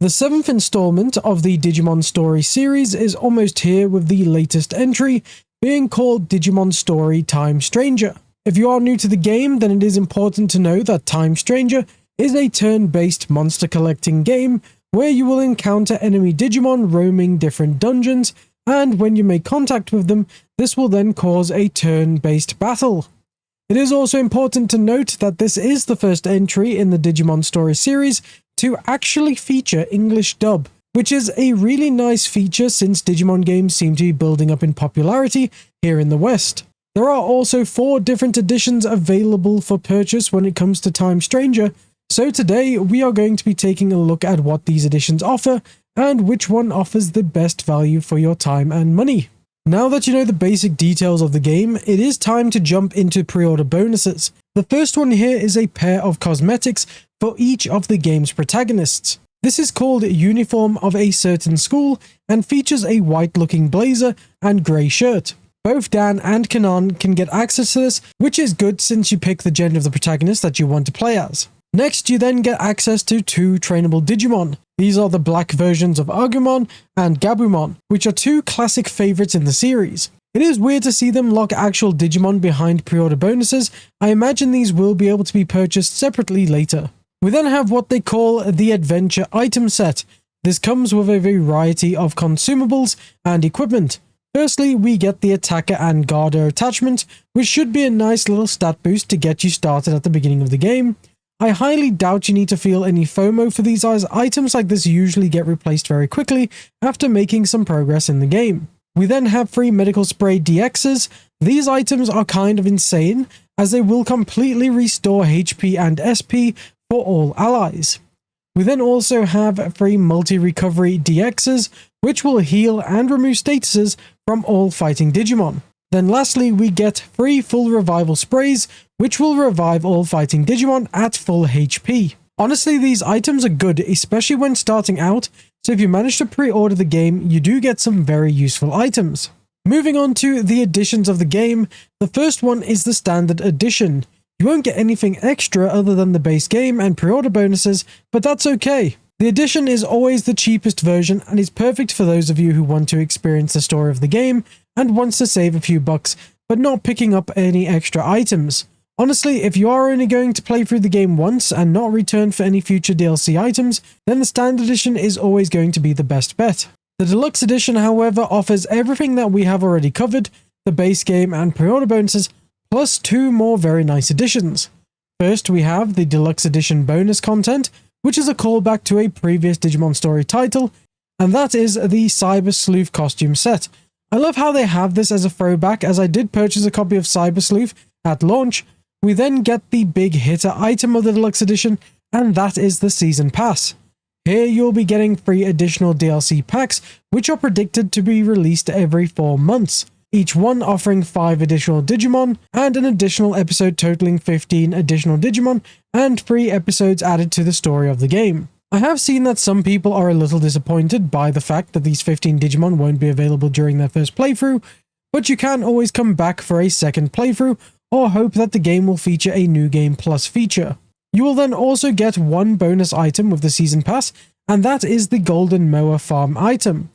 The 7th installment of the Digimon Story series is almost here, with the latest entry being called Digimon Story Time Stranger. If you are new to the game, then it is important to know that Time Stranger is a turn-based monster collecting game where you will encounter enemy Digimon roaming different dungeons, and when you make contact with them, this will then cause a turn-based battle. It is also important to note that this is the first entry in the Digimon Story series to actually feature English dub, which is a really nice feature since Digimon games seem to be building up in popularity here in the West. There are also 4 different editions available for purchase when it comes to Time Stranger, so today we are going to be taking a look at what these editions offer and which one offers the best value for your time and money. Now that you know the basic details of the game, it is time to jump into pre-order bonuses. The first one here is a pair of cosmetics for each of the game's protagonists. This is called Uniform of a Certain School and features a white-looking blazer and grey shirt. Both Dan and Kanan can get access to this, which is good since you pick the gender of the protagonist that you want to play as. Next, you then get access to 2 trainable Digimon. These are the black versions of Agumon and Gabumon, which are 2 classic favourites in the series. It is weird to see them lock actual Digimon behind pre-order bonuses. I imagine these will be able to be purchased separately later. We then have what they call the Adventure Item Set. This comes with a variety of consumables and equipment. Firstly, we get the Attacker and Guarder attachment, which should be a nice little stat boost to get you started at the beginning of the game. I highly doubt you need to feel any FOMO for these, as items like this usually get replaced very quickly after making some progress in the game. We then have 3 Medical Spray DXs. These items are kind of insane, as they will completely restore HP and SP for all allies. We then also have 3 Multi-Recovery DXs, which will heal and remove statuses from all fighting Digimon. Then lastly, we get 3 Full Revival Sprays, which will revive all fighting Digimon at full HP. Honestly, these items are good, especially when starting out, so if you manage to pre-order the game, you do get some very useful items. Moving on to the editions of the game, the first one is the Standard Edition. You won't get anything extra other than the base game and pre-order bonuses, but that's okay. The edition is always the cheapest version and is perfect for those of you who want to experience the story of the game and wants to save a few bucks, but not picking up any extra items. Honestly, if you are only going to play through the game once and not return for any future DLC items, then the Standard Edition is always going to be the best bet. The Deluxe Edition, however, offers everything that we have already covered, the base game and pre-order bonuses, plus 2 more very nice additions. First, we have the Deluxe Edition bonus content, which is a callback to a previous Digimon Story title, and that is the Cyber Sleuth costume set. I love how they have this as a throwback, as I did purchase a copy of Cyber Sleuth at launch. We then get the big hitter item of the Deluxe Edition, and that is the Season Pass. Here you'll be getting 3 additional DLC packs, which are predicted to be released every 4 months. Each one offering 5 additional Digimon, and an additional episode totaling 15 additional Digimon, and 3 episodes added to the story of the game. I have seen that some people are a little disappointed by the fact that these 15 Digimon won't be available during their first playthrough, but you can always come back for a second playthrough, or hope that the game will feature a New Game Plus feature. You will then also get 1 bonus item with the Season Pass, and that is the Golden Mower Farm item.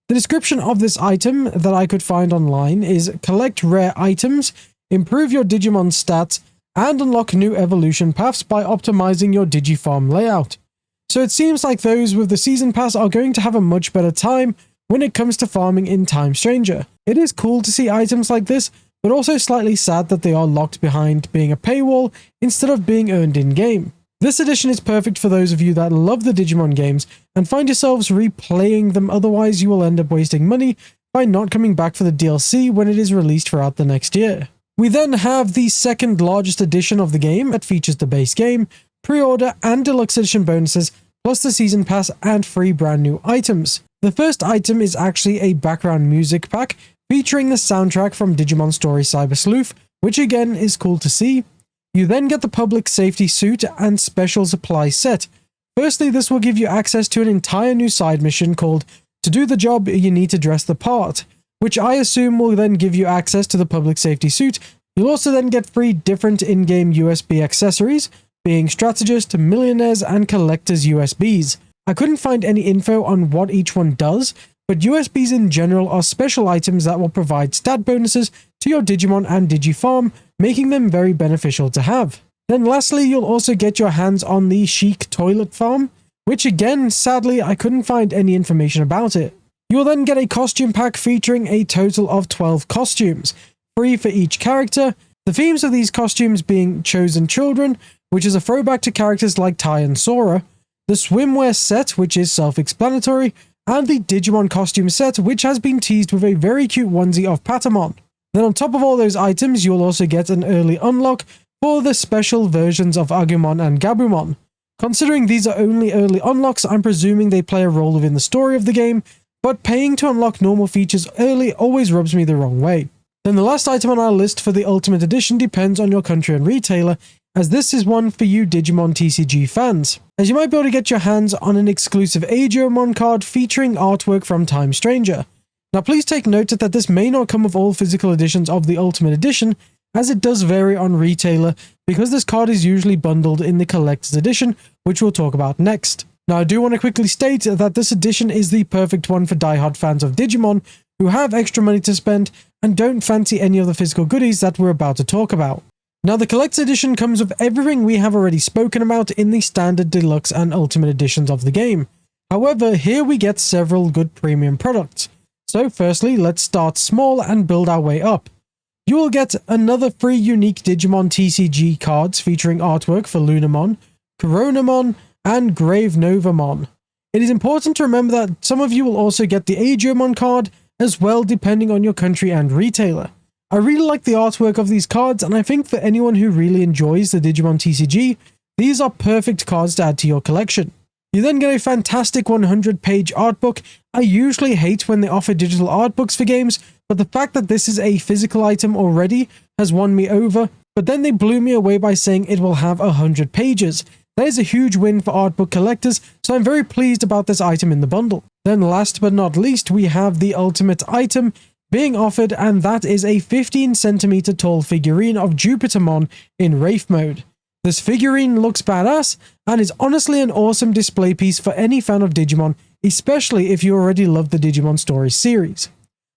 The description of this item that I could find online is: collect rare items, improve your Digimon stats, and unlock new evolution paths by optimizing your Digifarm layout. So it seems like those with the Season Pass are going to have a much better time when it comes to farming in Time Stranger. It is cool to see items like this, but also slightly sad that they are locked behind being a paywall instead of being earned in-game. This edition is perfect for those of you that love the Digimon games and find yourselves replaying them, otherwise you will end up wasting money by not coming back for the DLC when it is released throughout the next year. We then have the second largest edition of the game that features the base game, pre-order and Deluxe Edition bonuses, plus the Season Pass and 3 brand new items. The first item is actually a background music pack featuring the soundtrack from Digimon Story Cyber Sleuth, which again is cool to see. You then get the Public Safety Suit and Special Supply Set. Firstly, this will give you access to an entire new side mission called To Do the Job, You Need to Dress the Part, which I assume will then give you access to the Public Safety Suit. You'll also then get 3 different in-game USB accessories, being Strategist, Millionaires, and Collector's USBs. I couldn't find any info on what each one does, but USBs in general are special items that will provide stat bonuses to your Digimon and Digifarm, making them very beneficial to have. Then lastly, you'll also get your hands on the Chic Toilet Farm, which again, sadly, I couldn't find any information about it. You will then get a costume pack featuring a total of 12 costumes, 3 for each character, the themes of these costumes being Chosen Children, which is a throwback to characters like Tai and Sora, the swimwear set, which is self-explanatory, and the Digimon costume set, which has been teased with a very cute onesie of Patamon. Then on top of all those items, you'll also get an early unlock for the special versions of Agumon and Gabumon. Considering these are only early unlocks, I'm presuming they play a role within the story of the game, but paying to unlock normal features early always rubs me the wrong way. Then the last item on our list for the Ultimate Edition depends on your country and retailer, as this is one for you Digimon TCG fans, as you might be able to get your hands on an exclusive Agumon card featuring artwork from Time Stranger. Now please take note that this may not come with all physical editions of the Ultimate Edition, as it does vary on retailer, because this card is usually bundled in the Collector's Edition, which we'll talk about next. Now I do want to quickly state that this edition is the perfect one for diehard fans of Digimon who have extra money to spend and don't fancy any of the physical goodies that we're about to talk about. Now the Collector's Edition comes with everything we have already spoken about in the standard, deluxe and ultimate editions of the game. However, here we get several good premium products. So firstly, let's start small and build our way up. You will get another 3 unique Digimon TCG cards featuring artwork for Lunamon, Coronamon, and Grave Novamon. It is important to remember that some of you will also get the Agumon card as well, depending on your country and retailer. I really like the artwork of these cards, and I think for anyone who really enjoys the Digimon TCG, these are perfect cards to add to your collection. You then get a fantastic 100-page art book. I usually hate when they offer digital art books for games, but the fact that this is a physical item already has won me over, but then they blew me away by saying it will have 100 pages. That is a huge win for art book collectors, so I'm very pleased about this item in the bundle. Then last but not least, we have the ultimate item being offered, and that is a 15 centimeter tall figurine of Jupitermon in Wraith mode. This figurine looks badass and is honestly an awesome display piece for any fan of Digimon, especially if you already love the Digimon Story series.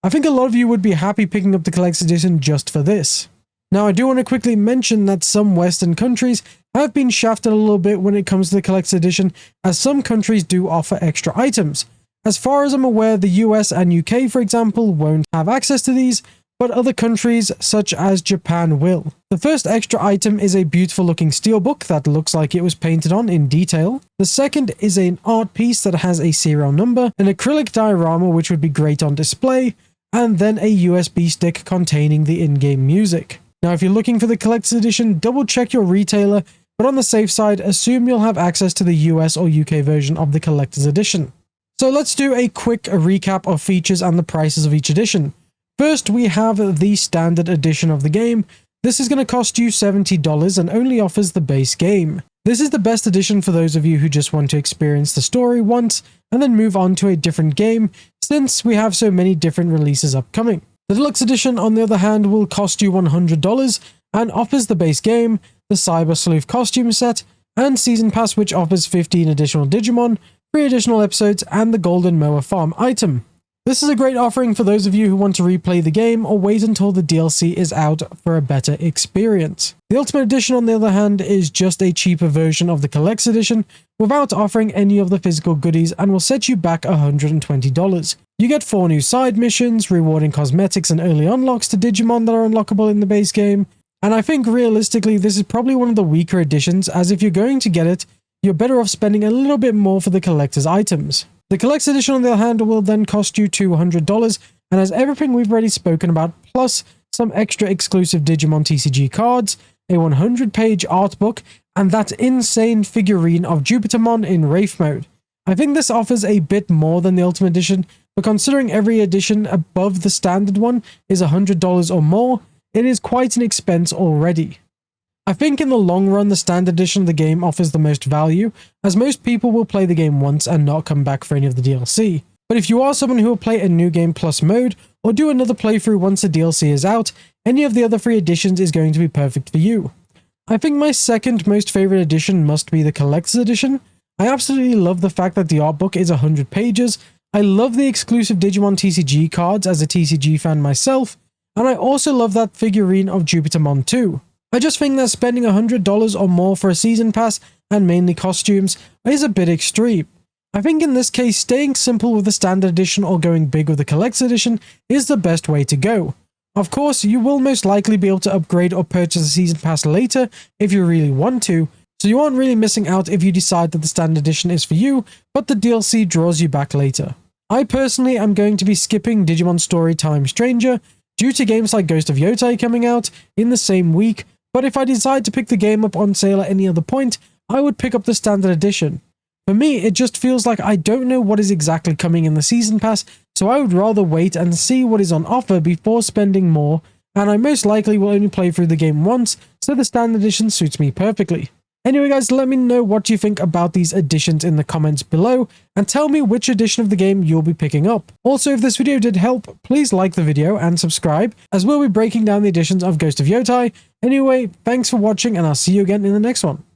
I think a lot of you would be happy picking up the Collector's Edition just for this. Now I do want to quickly mention that some Western countries have been shafted a little bit when it comes to the Collector's Edition, as some countries do offer extra items. As far as I'm aware, the US and UK, for example, won't have access to these, but other countries such as Japan will. The first extra item is a beautiful looking steelbook that looks like it was painted on in detail. The second is an art piece that has a serial number, an acrylic diorama which would be great on display, and then a USB stick containing the in-game music. Now if you're looking for the Collector's Edition, double check your retailer, but on the safe side, assume you'll have access to the US or UK version of the Collector's Edition. So let's do a quick recap of features and the prices of each edition. First, we have the standard edition of the game. This is going to cost you $70 and only offers the base game. This is the best edition for those of you who just want to experience the story once and then move on to a different game, since we have so many different releases upcoming. The Deluxe Edition, on the other hand, will cost you $100 and offers the base game, the Cyber Sleuth costume set, and Season Pass, which offers 15 additional Digimon, 3 additional episodes, and the Golden Moa Farm item. This is a great offering for those of you who want to replay the game or wait until the DLC is out for a better experience. The Ultimate Edition, on the other hand, is just a cheaper version of the Collector's Edition without offering any of the physical goodies and will set you back $120. You get 4 new side missions, rewarding cosmetics and early unlocks to Digimon that are unlockable in the base game, and I think realistically this is probably one of the weaker editions, as if you're going to get it, you're better off spending a little bit more for the collector's items. The Collector's Edition, on the other hand, will then cost you $200 and has everything we've already spoken about, plus some extra exclusive Digimon TCG cards, a 100-page art book, and that insane figurine of Jupitermon in Wraith mode. I think this offers a bit more than the Ultimate Edition, but considering every edition above the standard one is $100 or more, it is quite an expense already. I think in the long run, the standard edition of the game offers the most value, as most people will play the game once and not come back for any of the DLC. But if you are someone who will play a New Game Plus mode, or do another playthrough once the DLC is out, any of the other 3 editions is going to be perfect for you. I think my second most favorite edition must be the Collector's Edition. I absolutely love the fact that the art book is 100 pages. I love the exclusive Digimon TCG cards as a TCG fan myself, and I also love that figurine of Jupitamon too. I just think that spending $100 or more for a season pass, and mainly costumes, is a bit extreme. I think in this case, staying simple with the standard edition or going big with the collector's edition is the best way to go. Of course, you will most likely be able to upgrade or purchase a season pass later if you really want to, so you aren't really missing out if you decide that the standard edition is for you, but the DLC draws you back later. I personally am going to be skipping Digimon Story Time Stranger due to games like Ghost of Yotai coming out in the same week, but if I decide to pick the game up on sale at any other point, I would pick up the standard edition. For me, it just feels like I don't know what is exactly coming in the season pass, so I would rather wait and see what is on offer before spending more, and I most likely will only play through the game once, so the standard edition suits me perfectly. Anyway guys, let me know what you think about these additions in the comments below, and tell me which edition of the game you'll be picking up. Also, if this video did help, please like the video and subscribe, as we'll be breaking down the editions of Ghost of Yotai. Anyway, thanks for watching, and I'll see you again in the next one.